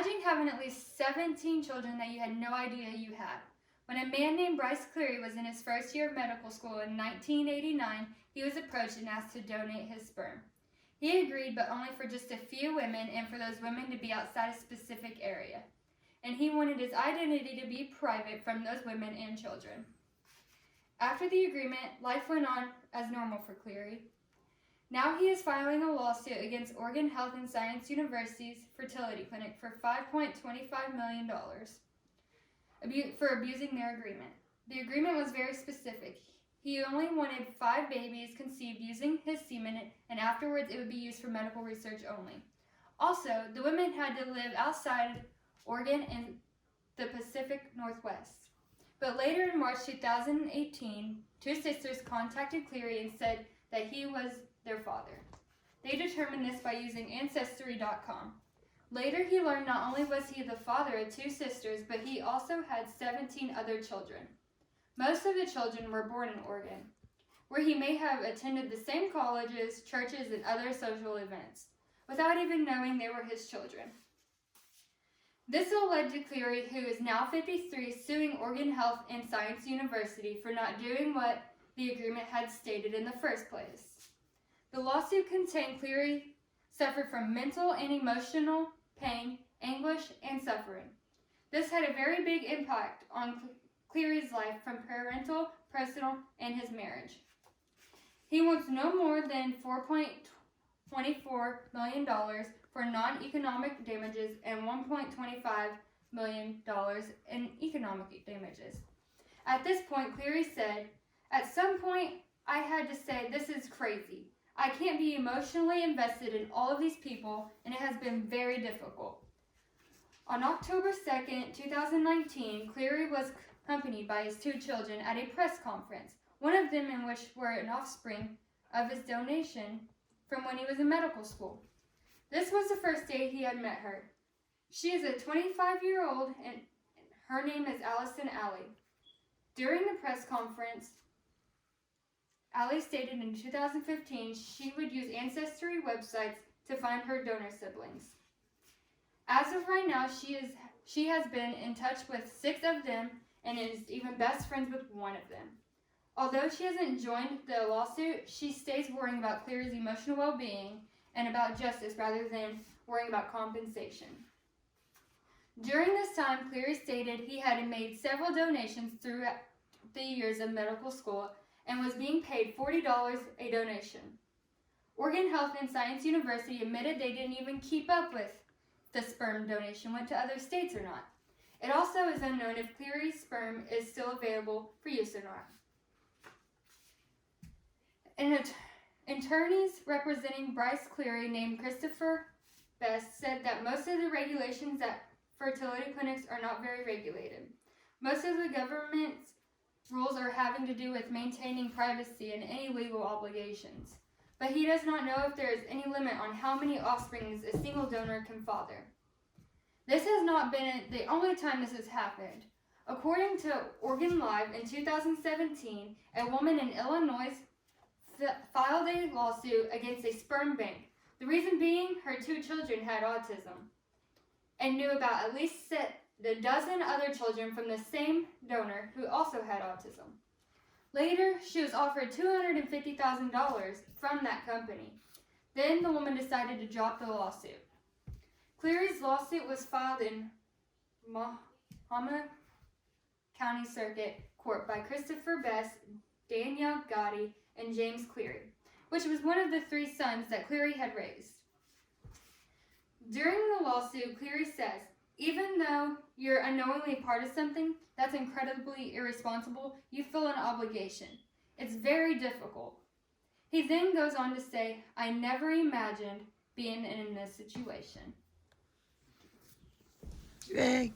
Imagine having at least 17 children that you had no idea you had. When a man named Bryce Cleary was in his first year of medical school in 1989, he was approached and asked to donate his sperm. He agreed, but only for just a few women and for those women to be outside a specific area. And he wanted his identity to be private from those women and children. After the agreement, life went on as normal for Cleary. Now he is filing a lawsuit against Oregon Health and Science University's fertility clinic for $5.25 million for abusing their agreement. The agreement was very specific. He only wanted 5 babies conceived using his semen, and afterwards it would be used for medical research only. Also, the women had to live outside Oregon and the Pacific Northwest. But later in March 2018, 2 sisters contacted Cleary and said that he was their father. They determined this by using Ancestry.com. Later, he learned not only was he the father of 2 sisters, but he also had 17 other children. Most of the children were born in Oregon, where he may have attended the same colleges, churches, and other social events, without even knowing they were his children. This all led to Cleary, who is now 53, suing Oregon Health and Science University for not doing what the agreement had stated in the first place. The lawsuit contained Cleary suffered from mental and emotional pain, anguish, and suffering. This had a very big impact on Cleary's life, from parental, personal, and his marriage. He wants no more than $4.24 million for non-economic damages and $1.25 million in economic damages. At this point, Cleary said, "At some point, I had to say, this is crazy. I can't be emotionally invested in all of these people, and it has been very difficult." On October 2nd, 2019, Cleary was accompanied by his 2 children at a press conference, one of them in which were an offspring of his donation from when he was in medical school. This was the first day he had met her. She is a 25-year-old, and her name is Allison Alley. During the press conference, Alley stated in 2015 she would use Ancestry websites to find her donor siblings. As of right now, she has been in touch with 6 of them and is even best friends with one of them. Although she hasn't joined the lawsuit, she stays worrying about Cleary's emotional well-being and about justice rather than worrying about compensation. During this time, Cleary stated he had made several donations throughout the years of medical school and was being paid $40 a donation. Oregon Health and Science University admitted they didn't even keep up with the sperm donation went to other states or not. It also is unknown if Cleary's sperm is still available for use or not. Attorneys representing Bryce Cleary named Christopher Best said that most of the regulations at fertility clinics are not very regulated. Most of the government's rules are having to do with maintaining privacy and any legal obligations. But he does not know if there is any limit on how many offspring a single donor can father. This has not been the only time this has happened. According to Oregon Live, in 2017, a woman in Illinois filed a lawsuit against a sperm bank. The reason being, her 2 children had autism and knew about at least a dozen other children from the same donor who also had autism. Later, she was offered $250,000 from that company. Then the woman decided to drop the lawsuit. Cleary's lawsuit was filed in Mahoma County Circuit Court by Christopher Best, Danielle Gotti, and James Cleary, which was one of the 3 sons that Cleary had raised. During the lawsuit, Cleary says, "Even though you're unknowingly part of something that's incredibly irresponsible, you feel an obligation. It's very difficult." He then goes on to say, "I never imagined being in this situation." Yay.